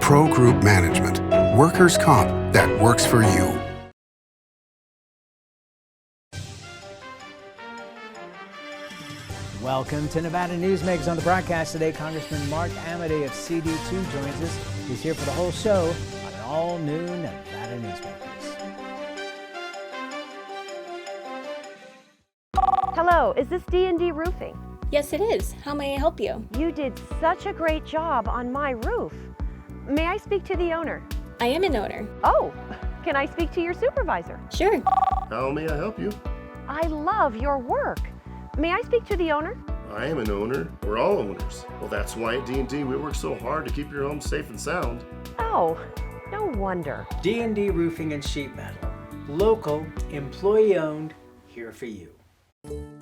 Pro Group Management. Workers' comp that works for you. Welcome to Nevada Newsmakers. On the broadcast today, Congressman Mark Amodei of CD2 joins us. He's here for the whole show on an all-new Nevada Newsmakers. Hello, is this D&D Roofing? Yes, it is. How may I help you? You did such a great job on my roof. May I speak to the owner? I am an owner. Oh, can I speak to your supervisor? Sure. How may I help you? I love your work. May I speak to the owner? I am an owner. We're all owners. Well, that's why at D&D we work so hard to keep your home safe and sound. Oh, no wonder. D&D Roofing and Sheet Metal. Local, employee-owned, here for you.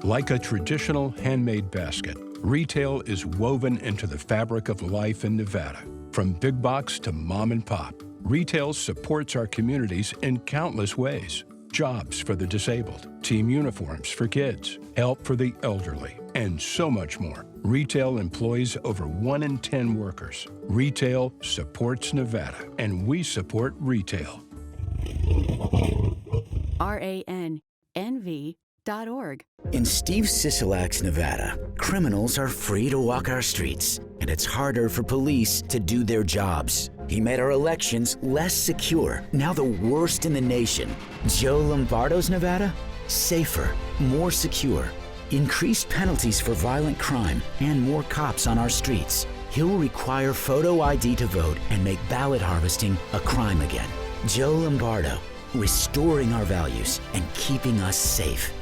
Like a traditional handmade basket, retail is woven into the fabric of life in Nevada. From big box to mom and pop, retail supports our communities in countless ways. Jobs for the disabled, team uniforms for kids, help for the elderly, and so much more. Retail employs over 1 in 10 workers. Retail supports Nevada, and we support retail. RANNV.org. In Steve Sisolak's Nevada, criminals are free to walk our streets, and it's harder for police to do their jobs. He made our elections less secure, now the worst in the nation. Joe Lombardo's Nevada? Safer, more secure. Increased penalties for violent crime and more cops on our streets. He'll require photo ID to vote and make ballot harvesting a crime again. Joe Lombardo, restoring our values and keeping us safe.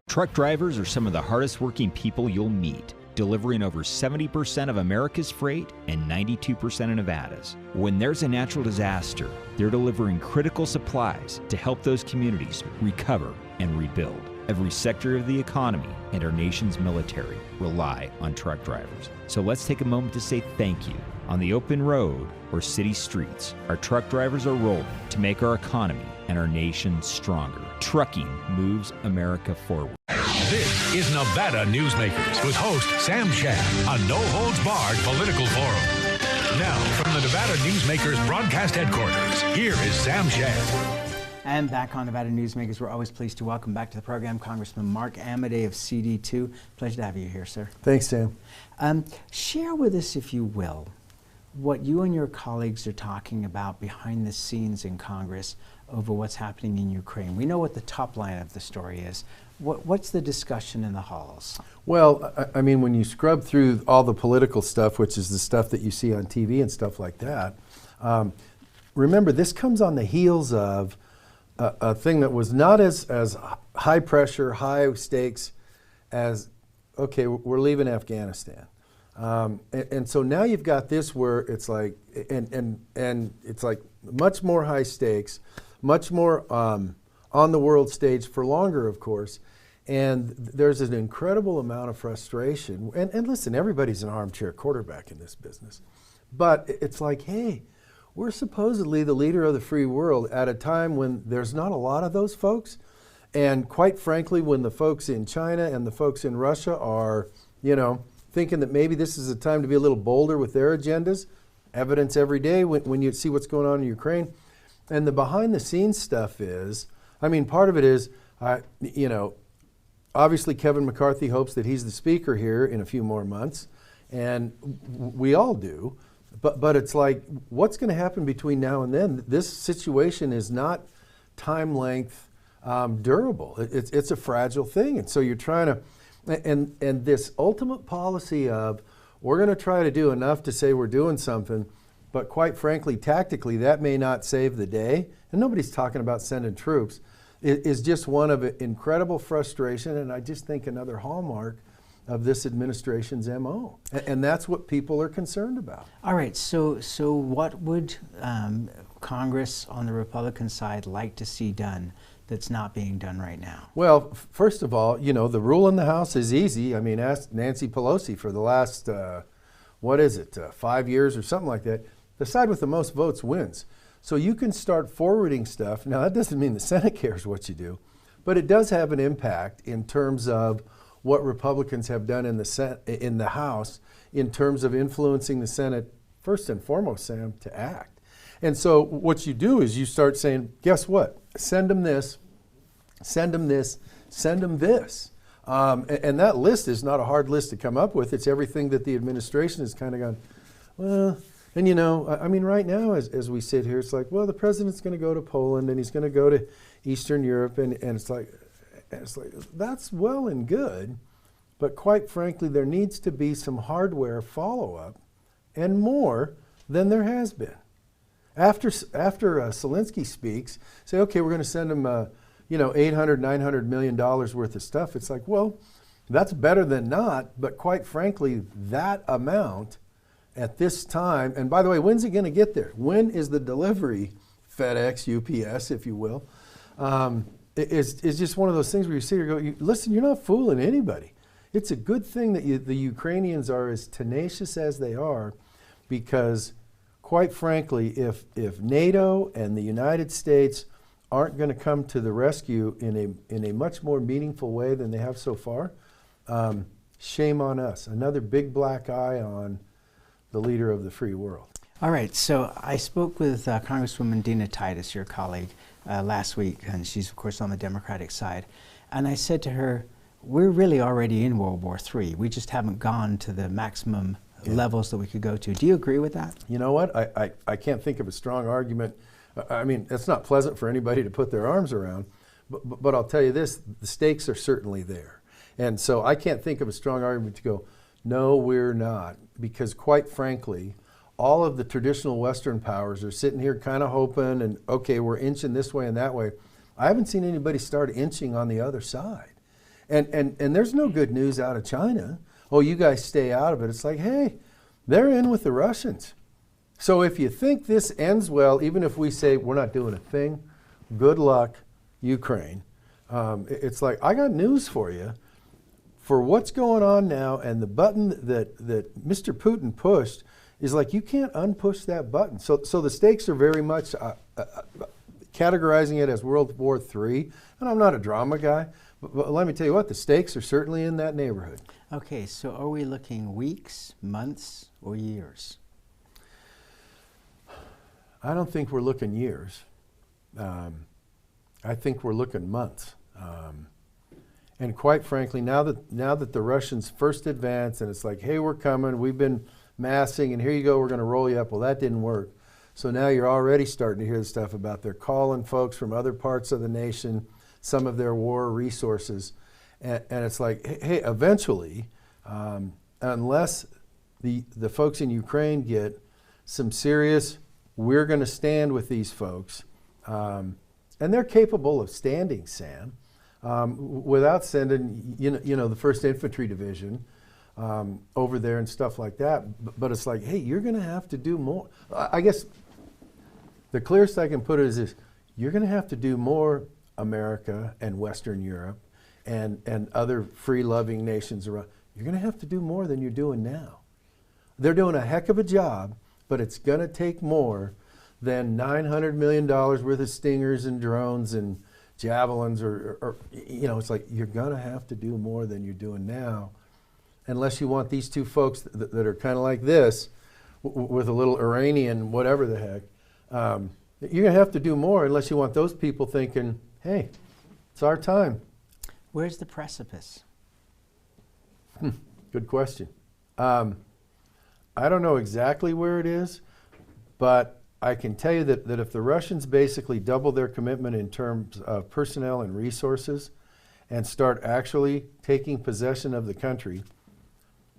Truck drivers are some of the hardest working people you'll meet, delivering over 70% of America's freight and 92% of Nevada's. When there's a natural disaster, they're delivering critical supplies to help those communities recover and rebuild. Every sector of the economy and our nation's military rely on truck drivers. So let's take a moment to say thank you. On the open road or city streets, our truck drivers are rolling to make our economy and our nation stronger. Trucking moves America forward. This is Nevada Newsmakers with host Sam Shad, a no-holds-barred political forum. Now, from the Nevada Newsmakers broadcast headquarters, here is Sam Shad. And back on Nevada Newsmakers, we're always pleased to welcome back to the program Congressman Mark Amodei of CD2. Pleasure to have you here, sir. Thanks, Sam. Share with us, if you will, what you and your colleagues are talking about behind the scenes in Congress over what's happening in Ukraine. We know what the top line of the story is. What's the discussion in the halls? Well, I mean, when you scrub through all the political stuff, which is the stuff that you see on TV and stuff like that, remember, this comes on the heels of a thing that was not as high pressure, high stakes as, okay, we're leaving Afghanistan. And so now you've got this where it's like, and it's like much more high stakes, much more on the world stage for longer, of course. And there's an incredible amount of frustration. And listen, everybody's an armchair quarterback in this business. But it's like, hey, we're supposedly the leader of the free world at a time when there's not a lot of those folks. And quite frankly, when the folks in China and the folks in Russia are, thinking that maybe this is a time to be a little bolder with their agendas, evidence every day when you see what's going on in Ukraine. And the behind the scenes stuff is, part of it is, obviously Kevin McCarthy hopes that he's the speaker here in a few more months, and we all do. But it's like, what's going to happen between now and then? This situation is not time length durable. It's a fragile thing. And so you're trying to, and this ultimate policy of, we're going to try to do enough to say we're doing something, but quite frankly, tactically, that may not save the day. And nobody's talking about sending troops. It is just one of incredible frustration, and I just think another hallmark of this administration's MO. And that's what people are concerned about. All right, so what would Congress on the Republican side like to see done that's not being done right now? Well, first of all, the rule in the House is easy. Ask Nancy Pelosi for the last, 5 years or something like that. The side with the most votes wins. So you can start forwarding stuff. Now, that doesn't mean the Senate cares what you do, but it does have an impact in terms of what Republicans have done in the House in terms of influencing the Senate first and foremost, Sam, to act. And so what you do is you start saying, guess what? Send them this, send them this, send them this. And that list is not a hard list to come up with. It's everything that the administration has kind of gone, well, and you know, I mean, right now as we sit here, it's like, well, the president's going to go to Poland and he's going to go to Eastern Europe, and it's like that's well and good, but quite frankly, there needs to be some hardware follow-up and more than there has been. After Zelensky speaks, say, okay, we're going to send him, $800, $900 million worth of stuff. It's like, well, that's better than not, but quite frankly, that amount at this time, and by the way, when's it going to get there? When is the delivery, FedEx, UPS, if you will? It's just one of those things where you sit here and go, listen, you're not fooling anybody. It's a good thing that the Ukrainians are as tenacious as they are, because quite frankly, if NATO and the United States aren't going to come to the rescue in a much more meaningful way than they have so far, shame on us. Another big black eye on the leader of the free world. All right, so I spoke with Congresswoman Dina Titus, your colleague, last week, and she's of course on the Democratic side. And I said to her, we're really already in World War III. We just haven't gone to the maximum levels that we could go to. Do you agree with that? You know what? I can't think of a strong argument. I mean, it's not pleasant for anybody to put their arms around, but I'll tell you this, the stakes are certainly there. And so I can't think of a strong argument to go, no, we're not. Because quite frankly, all of the traditional Western powers are sitting here kind of hoping, and okay, we're inching this way and that way. I haven't seen anybody start inching on the other side. And there's no good news out of China. Oh, you guys stay out of it. It's like, hey, they're in with the Russians. So if you think this ends well, even if we say we're not doing a thing, good luck, Ukraine. It's like, I got news for you. For what's going on now, and the button that Mr. Putin pushed is like, you can't unpush that button. So the stakes are very much categorizing it as World War III. And I'm not a drama guy, but let me tell you what, the stakes are certainly in that neighborhood. Okay, so are we looking weeks, months, or years? I don't think we're looking years. I think we're looking months. And quite frankly, now that the Russians first advanced, and it's like, hey, we're coming, we've been massing, and here you go, we're going to roll you up. Well, that didn't work. So now you're already starting to hear the stuff about they're calling folks from other parts of the nation, some of their war resources. And it's like, hey, eventually, unless the folks in Ukraine get some serious, we're going to stand with these folks, and they're capable of standing, Sam, without sending the 1st Infantry Division over there and stuff like that. But it's like, hey, you're going to have to do more. I guess the clearest I can put it is this: you're going to have to do more, America and Western Europe and other free-loving nations around. You're going to have to do more than you're doing now. They're doing a heck of a job, but it's going to take more than $900 million worth of Stingers and drones and Javelins, or it's like, you're going to have to do more than you're doing now, unless you want these two folks that are kind of like this, with a little Iranian whatever the heck. You're going to have to do more unless you want those people thinking, hey, it's our time. Where's the precipice? Good question. I don't know exactly where it is, but I can tell you that if the Russians basically double their commitment in terms of personnel and resources and start actually taking possession of the country,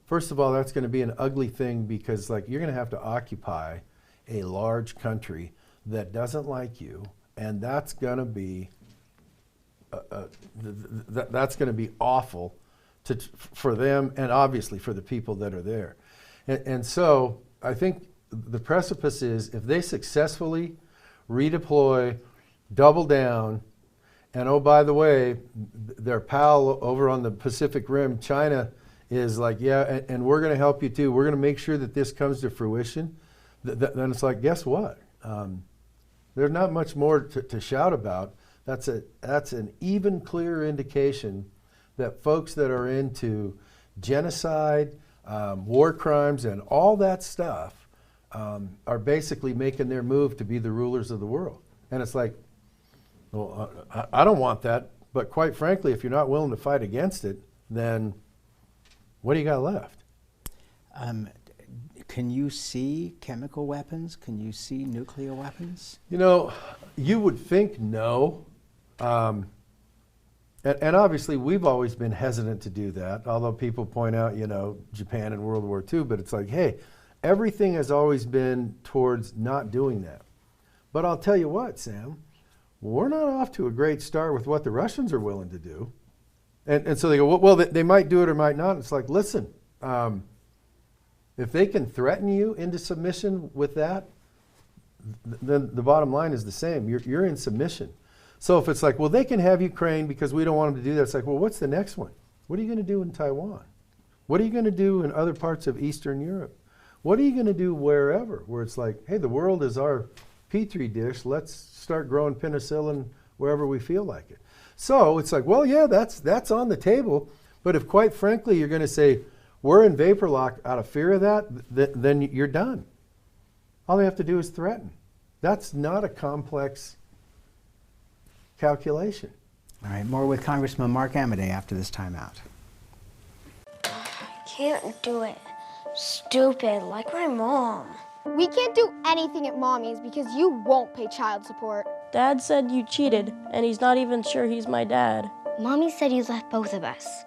first of all, that's going to be an ugly thing, because like, you're going to have to occupy a large country that doesn't like you, and that's going to be that's going to be awful for them, and obviously for the people that are there. And so I think the precipice is, if they successfully redeploy, double down, and oh, by the way, their pal over on the Pacific Rim, China, is like, yeah, and we're going to help you too. We're going to make sure that this comes to fruition. Then it's like, guess what? There's not much more to shout about. That's an even clearer indication that folks that are into genocide, war crimes, and all that stuff are basically making their move to be the rulers of the world. And it's like, well, I don't want that, but quite frankly, if you're not willing to fight against it, then what do you got left? Can you see chemical weapons? Can you see nuclear weapons? You know, you would think no. And obviously, we've always been hesitant to do that, although people point out, you know, Japan in World War II, but it's like, hey, everything has always been towards not doing that. But I'll tell you what, Sam, we're not off to a great start with what the Russians are willing to do. And so they go, well, they might do it or might not. It's like, listen, if they can threaten you into submission with that, then the bottom line is the same. You're in submission. So if it's like, well, they can have Ukraine because we don't want them to do that, it's like, well, what's the next one? What are you going to do in Taiwan? What are you going to do in other parts of Eastern Europe? What are you going to do wherever? Where it's like, hey, the world is our petri dish. Let's start growing penicillin wherever we feel like it. So it's like, well, yeah, that's on the table. But if, quite frankly, you're going to say, we're in vapor lock out of fear of that, then you're done. All they have to do is threaten. That's not a complex calculation. All right, more with Congressman Mark Amodei after this timeout. Can't do it. Stupid, like my mom. We can't do anything at Mommy's because you won't pay child support. Dad said you cheated, and he's not even sure he's my dad. Mommy said you left both of us,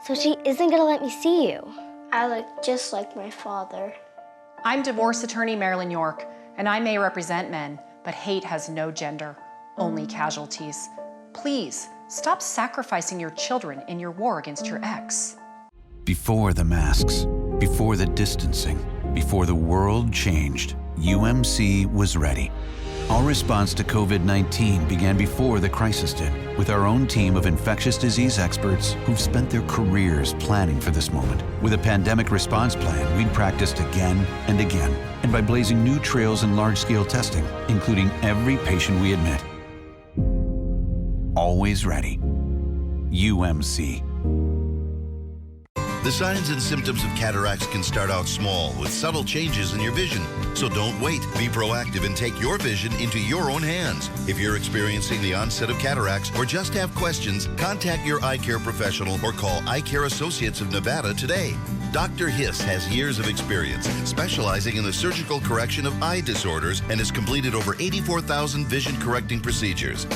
so she isn't gonna let me see you. I look just like my father. I'm divorce attorney Marilyn York, and I may represent men, but hate has no gender, only casualties. Please, stop sacrificing your children in your war against your ex. Before the masks, before the distancing, before the world changed, UMC was ready. Our response to COVID-19 began before the crisis did, with our own team of infectious disease experts who've spent their careers planning for this moment. With a pandemic response plan, we'd practiced again and again, and by blazing new trails in large-scale testing, including every patient we admit. Always ready. UMC. The signs and symptoms of cataracts can start out small with subtle changes in your vision. So don't wait. Be proactive and take your vision into your own hands. If you're experiencing the onset of cataracts or just have questions, contact your eye care professional or call Eye Care Associates of Nevada today. Dr. Hiss has years of experience specializing in the surgical correction of eye disorders and has completed over 84,000 vision correcting procedures.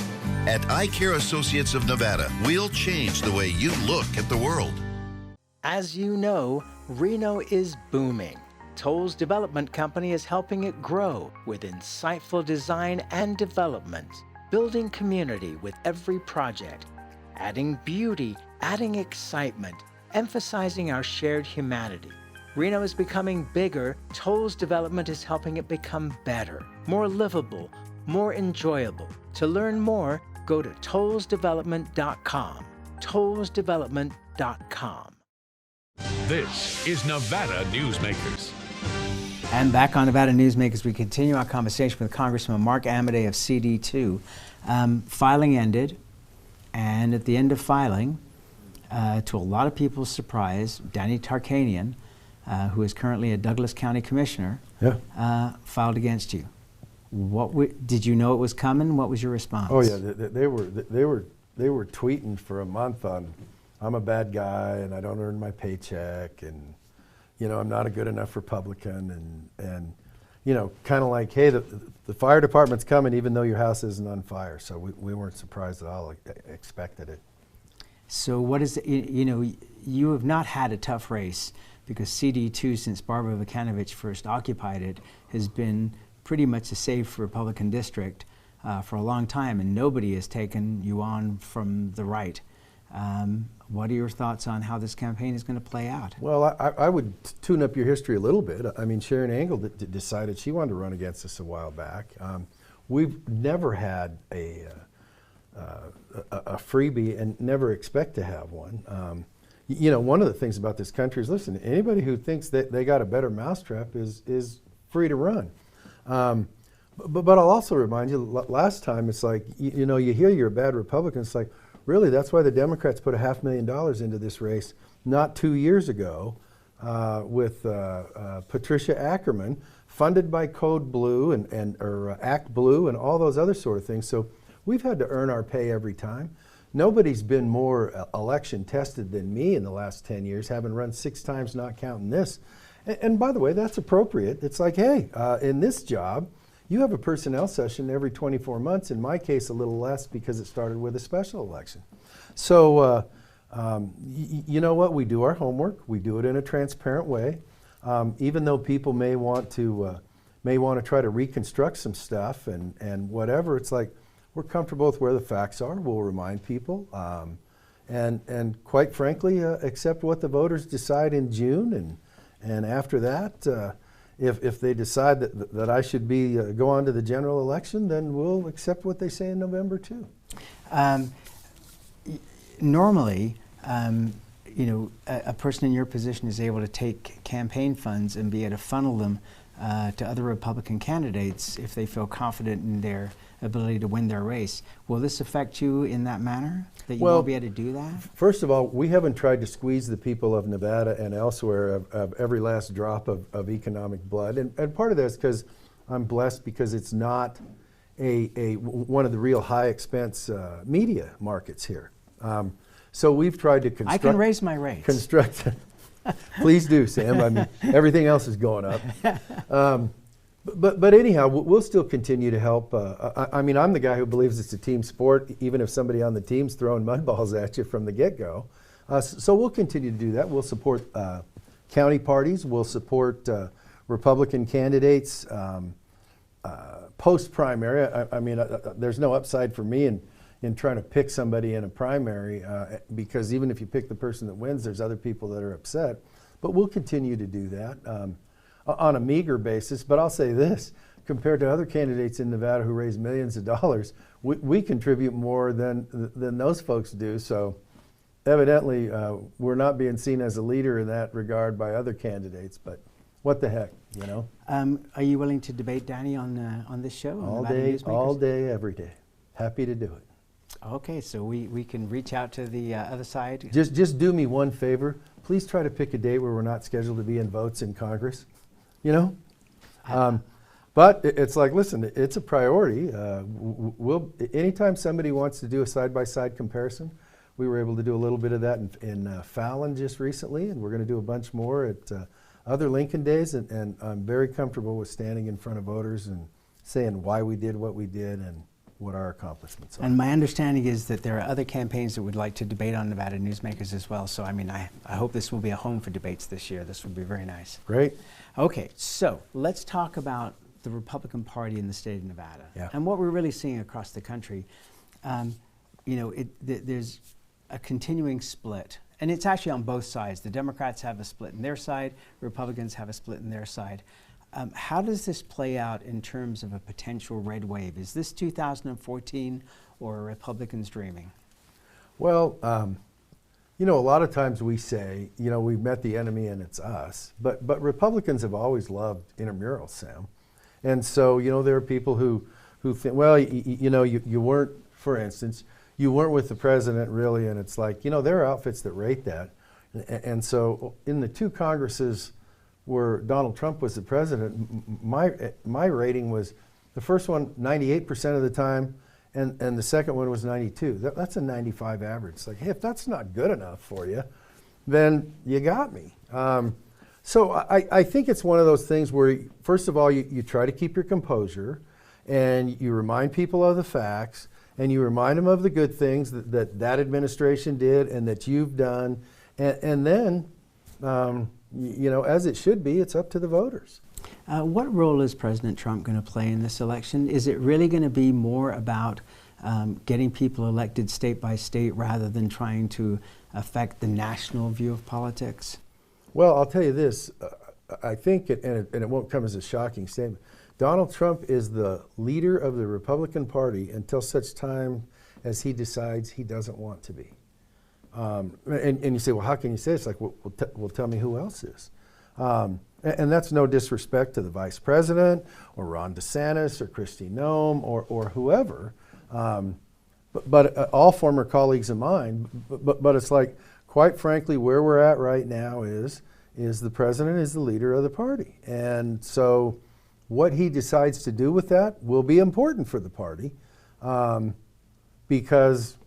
At Eye Care Associates of Nevada, we'll change the way you look at the world. As you know, Reno is booming. Toll's development company is helping it grow with insightful design and development, building community with every project, adding beauty, adding excitement, emphasizing our shared humanity. Reno is becoming bigger. Toll's development is helping it become better, more livable, more enjoyable. To learn more, go to tollsdevelopment.com. tollsdevelopment.com. This is Nevada Newsmakers. And back on Nevada Newsmakers, we continue our conversation with Congressman Mark Amodei of CD2. Filing ended, and at the end of filing, to a lot of people's surprise, Danny Tarkanian, who is currently a Douglas County Commissioner, filed against you. Did you know it was coming? What was your response? Oh yeah, they were tweeting for a month on, I'm a bad guy and I don't earn my paycheck, and you know, I'm not a good enough Republican, and you know, kind of like, hey, the fire department's coming even though your house isn't on fire. So we weren't surprised at all, expected it. So what is it, you know, you have not had a tough race because CD2, since Barbara Vukanovich first occupied it, has been pretty much a safe Republican district for a long time, and nobody has taken you on from the right. What are your thoughts on how this campaign is going to play out? Well, I would tune up your history a little bit. I mean, Sharon Angle decided she wanted to run against us a while back. We've never had a freebie and never expect to have one. You know, one of the things about this country is, listen, anybody who thinks that they got a better mousetrap is free to run. But I'll also remind you, last time it's like, you know, you hear you're a bad Republican, it's like, really, that's why the Democrats put $500,000 into this race not 2 years ago with Patricia Ackerman funded by Code Blue or Act Blue and all those other sort of things. So we've had to earn our pay every time. Nobody's been more election tested than me in the last 10 years, having run 6 times, not counting this. And by the way, that's appropriate. It's like, hey, in this job, you have a personnel session every 24 months. In my case, a little less because it started with a special election. So, you know what? We do our homework. We do it in a transparent way. Even though people may want to try to reconstruct some stuff and whatever, it's like we're comfortable with where the facts are. We'll remind people, and quite frankly, accept what the voters decide in June. And after that, if they decide that I should go on to the general election, then we'll accept what they say in November too. Normally, you know, a person in your position is able to take campaign funds and be able to funnel them to other Republican candidates if they feel confident in their ability to win their race. Will this affect you in that manner, that you won't be able to do that? First of all, we haven't tried to squeeze the people of Nevada and elsewhere of every last drop of economic blood. And part of that is because I'm blessed because it's not one of the real high expense media markets here. So we've tried to construct... I can raise my rates. Construct... Please do, Sam. I mean, everything else is going up. But anyhow, we'll still continue to help. I mean, I'm the guy who believes it's a team sport, even if somebody on the team's throwing mud balls at you from the get-go. So we'll continue to do that. We'll support county parties. We'll support Republican candidates post-primary. I mean, there's no upside for me in trying to pick somebody in a primary because even if you pick the person that wins, there's other people that are upset. But we'll continue to do that. On a meager basis, but I'll say this, compared to other candidates in Nevada who raise millions of dollars, we contribute more than those folks do, so evidently we're not being seen as a leader in that regard by other candidates, but what the heck, you know? Are you willing to debate Danny on this show? All day, every day. Happy to do it. Okay, so we can reach out to the other side. Just do me one favor. Please try to pick a day where we're not scheduled to be in votes in Congress. You know, but it's like, listen, it's a priority. Anytime somebody wants to do a side-by-side comparison, we were able to do a little bit of that in Fallon just recently, and we're going to do a bunch more at other Lincoln Days, and I'm very comfortable with standing in front of voters and saying why we did what we did and what our accomplishments are. And my understanding is that there are other campaigns that would like to debate on Nevada Newsmakers as well, so I mean, I hope this will be a home for debates this year. This would be very nice. Great. Okay, so let's talk about the Republican Party in the state of Nevada and what we're really seeing across the country. You know, there's a continuing split, and it's actually on both sides. The Democrats have a split in their side, Republicans have a split in their side. How does this play out in terms of a potential red wave? Is this 2014 or are Republicans dreaming? Well, you know, a lot of times we say, you know, we've met the enemy and it's us, but Republicans have always loved intramurals, Sam. And so, you know, there are people who think, well, you know, you weren't, for instance, you weren't with the president really, and it's like, you know, there are outfits that rate that. And so in the 2 Congresses where Donald Trump was the president, my rating was the first one 98% of the time, and the second one was 92. That's a 95 average. It's like, hey, if that's not good enough for you, then you got me. So I think it's one of those things where, first of all, you try to keep your composure, and you remind people of the facts, and you remind them of the good things that administration did and that you've done, and then, you know, as it should be, it's up to the voters. What role is President Trump going to play in this election? Is it really going to be more about getting people elected state by state rather than trying to affect the national view of politics? Well, I'll tell you this. I think, and it won't come as a shocking statement, Donald Trump is the leader of the Republican Party until such time as he decides he doesn't want to be. And you say, well, how can you say this? Like, well, tell me who else is. And that's no disrespect to the vice president or Ron DeSantis or Kristi Noem or whoever, but all former colleagues of mine. But it's like, quite frankly, where we're at right now is the president is the leader of the party. And so what he decides to do with that will be important for the party, because,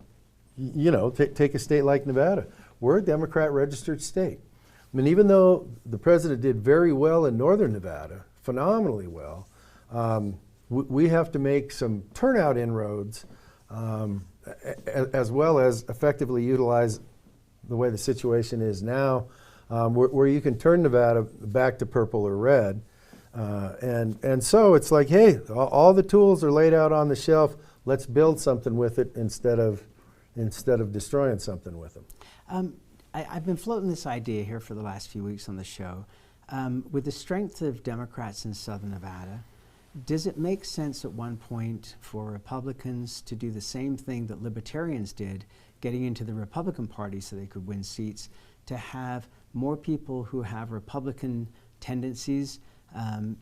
you know, take a state like Nevada. We're a Democrat registered state. I mean, even though the president did very well in northern Nevada, phenomenally well, we have to make some turnout inroads, as well as effectively utilize the way the situation is now, where you can turn Nevada back to purple or red. And so it's like, hey, all the tools are laid out on the shelf. Let's build something with it instead of destroying something with them. I've been floating this idea here for the last few weeks on the show. With the strength of Democrats in southern Nevada, does it make sense at one point for Republicans to do the same thing that Libertarians did, getting into the Republican Party so they could win seats, to have more people who have Republican tendencies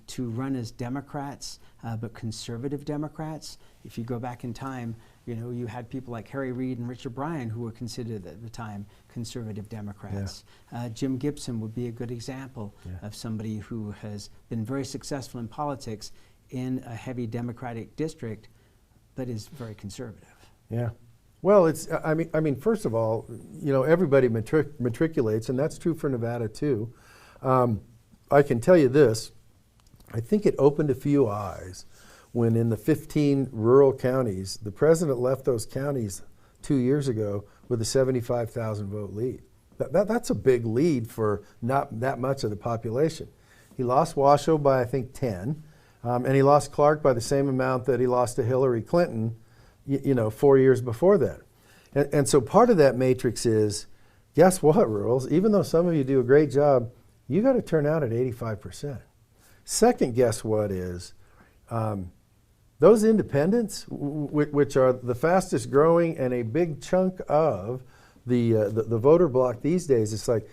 to run as Democrats, but conservative Democrats? If you go back in time, you know, you had people like Harry Reid and Richard Bryan who were considered at the time conservative Democrats. Yeah. Jim Gibson would be a good example of somebody who has been very successful in politics in a heavy Democratic district, but is very conservative. Yeah. Well, it's, I mean, first of all, you know, everybody matriculates, and that's true for Nevada too. I can tell you this, I think it opened a few eyes when in the 15 rural counties, the president left those counties 2 years ago with a 75,000 vote lead. That's a big lead for not that much of the population. He lost Washoe by, I think, 10, and he lost Clark by the same amount that he lost to Hillary Clinton, you know, 4 years before that. And so part of that matrix is, guess what, rurals? Even though some of you do a great job, you got to turn out at 85%. Second, guess what is, those independents, which are the fastest growing and a big chunk of the voter block these days, it's like,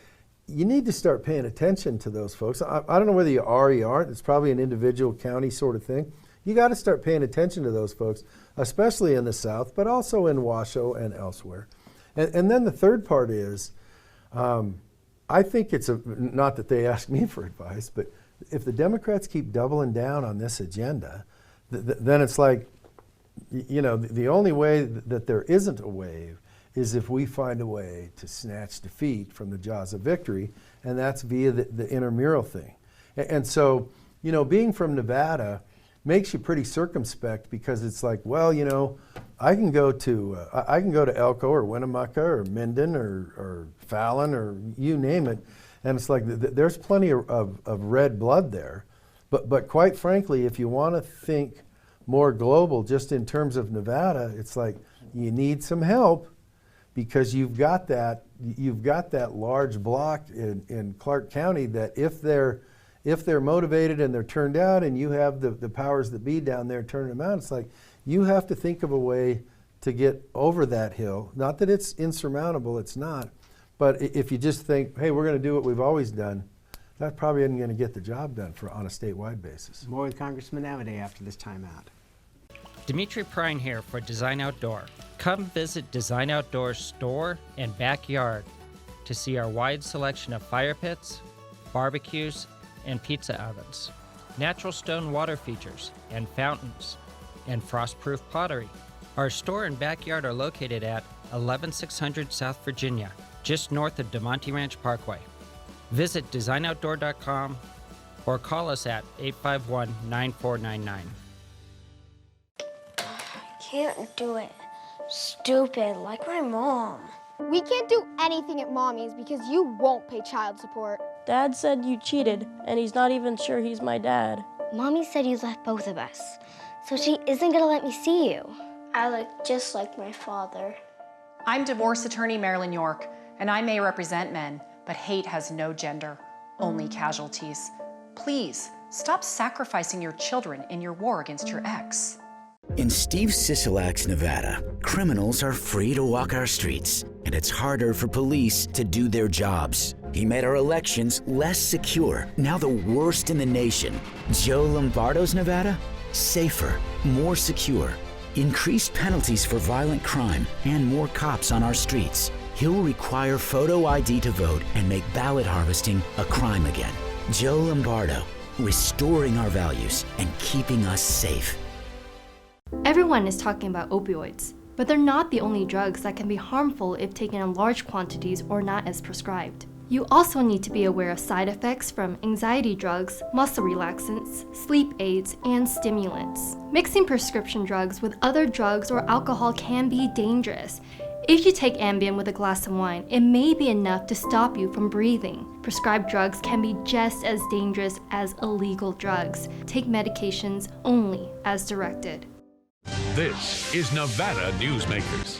you need to start paying attention to those folks. I don't know whether you are or you aren't. It's probably an individual county sort of thing. You got to start paying attention to those folks, especially in the South, but also in Washoe and elsewhere. And then the third part is, I think it's not that they ask me for advice, but if the Democrats keep doubling down on this agenda, then it's like, you know, the only way that there isn't a wave is if we find a way to snatch defeat from the jaws of victory, and that's via the intramural thing. And so, you know, being from Nevada makes you pretty circumspect, because it's like, well, you know, I can go to Elko or Winnemucca or Minden or Fallon or you name it, and it's like there's plenty of red blood there. But quite frankly, if you want to think more global, just in terms of Nevada, it's like you need some help, because you've got that large block in Clark County that if they're motivated and they're turned out, and you have the powers that be down there turning them out, it's like you have to think of a way to get over that hill. Not that it's insurmountable, it's not. But if you just think, hey, we're going to do what we've always done, that probably isn't going to get the job done on a statewide basis. More with Congressman Amodei after this timeout. Dimitri Prine here for Design Outdoor. Come visit Design Outdoor's store and backyard to see our wide selection of fire pits, barbecues, and pizza ovens, natural stone water features and fountains, and frost-proof pottery. Our store and backyard are located at 11600 South Virginia, just north of DeMonte Ranch Parkway. Visit designoutdoor.com or call us at 851-9499. Can't do it. Stupid, like my mom. We can't do anything at Mommy's because you won't pay child support. Dad said you cheated, and he's not even sure he's my dad. Mommy said you left both of us, so she isn't gonna let me see you. I look just like my father. I'm divorce attorney Marilyn York, and I may represent men, but hate has no gender, only casualties. Please, stop sacrificing your children in your war against your ex. In Steve Sisolak's Nevada, criminals are free to walk our streets, and it's harder for police to do their jobs. He made our elections less secure, now the worst in the nation. Joe Lombardo's Nevada? Safer, more secure. Increased penalties for violent crime and more cops on our streets. He'll require photo ID to vote and make ballot harvesting a crime again. Joe Lombardo, restoring our values and keeping us safe. Everyone is talking about opioids, but they're not the only drugs that can be harmful if taken in large quantities or not as prescribed. You also need to be aware of side effects from anxiety drugs, muscle relaxants, sleep aids, and stimulants. Mixing prescription drugs with other drugs or alcohol can be dangerous. If you take Ambien with a glass of wine, it may be enough to stop you from breathing. Prescribed drugs can be just as dangerous as illegal drugs. Take medications only as directed. This is Nevada Newsmakers.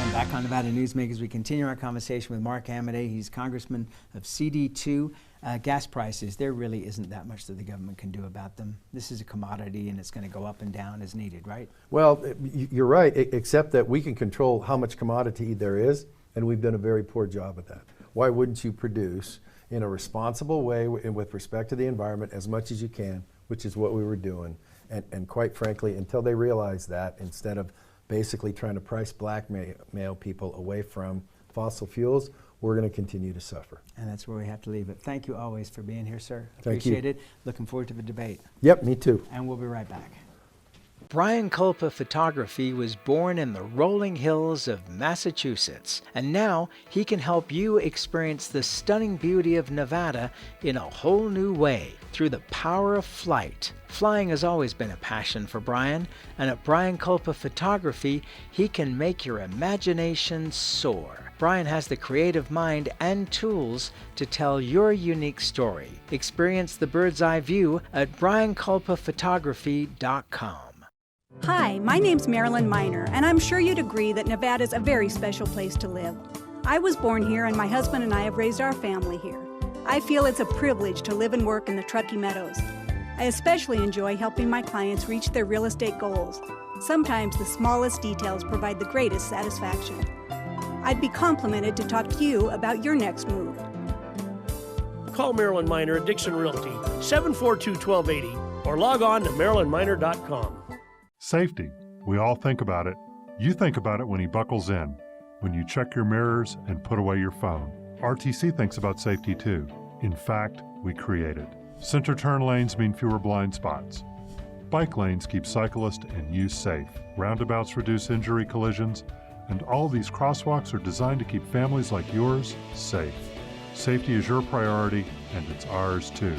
And back on Nevada Newsmakers, we continue our conversation with Mark Amodei. He's Congressman of CD2. Gas prices, there really isn't that much that the government can do about them. This is a commodity and it's going to go up and down as needed, right? Well, you're right, except that we can control how much commodity there is, and we've done a very poor job of that. Why wouldn't you produce in a responsible way and with respect to the environment as much as you can, which is what we were doing. And quite frankly, until they realize that, instead of basically trying to price blackmail people away from fossil fuels, we're going to continue to suffer. And that's where we have to leave it. Thank you always for being here, sir. Thank you. Appreciate it. Looking forward to the debate. Yep, me too. And we'll be right back. Brian Culpa Photography was born in the rolling hills of Massachusetts, and now he can help you experience the stunning beauty of Nevada in a whole new way through the power of flight. Flying has always been a passion for Brian, and at Brian Culpa Photography, he can make your imagination soar. Brian has the creative mind and tools to tell your unique story. Experience the bird's eye view at brianculpaphotography.com. Hi, my name's Marilyn Miner, and I'm sure you'd agree that Nevada's a very special place to live. I was born here, and my husband and I have raised our family here. I feel it's a privilege to live and work in the Truckee Meadows. I especially enjoy helping my clients reach their real estate goals. Sometimes the smallest details provide the greatest satisfaction. I'd be complimented to talk to you about your next move. Call Marilyn Miner at Dixon Realty, 742-1280, or log on to marilynminer.com. Safety. We all think about it. You think about it when he buckles in, when you check your mirrors and put away your phone. RTC thinks about safety too. In fact, we create it. Center turn lanes mean fewer blind spots. Bike lanes keep cyclists and you safe. Roundabouts reduce injury collisions, and all these crosswalks are designed to keep families like yours safe. Safety is your priority, and it's ours too.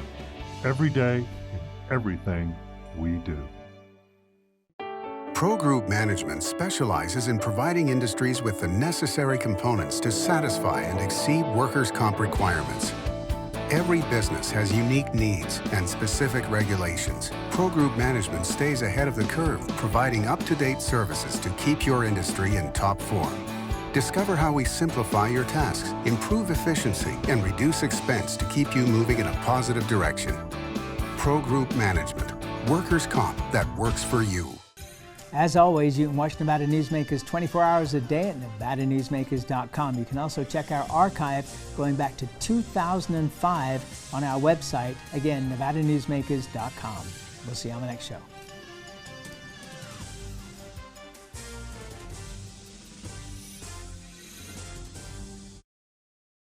Every day, in everything we do. Pro Group Management specializes in providing industries with the necessary components to satisfy and exceed workers' comp requirements. Every business has unique needs and specific regulations. Pro Group Management stays ahead of the curve, providing up-to-date services to keep your industry in top form. Discover how we simplify your tasks, improve efficiency, and reduce expense to keep you moving in a positive direction. Pro Group Management. Workers' comp that works for you. As always, you can watch Nevada Newsmakers 24 hours a day at nevadanewsmakers.com. You can also check our archive going back to 2005 on our website. Again, nevadanewsmakers.com. We'll see you on the next show.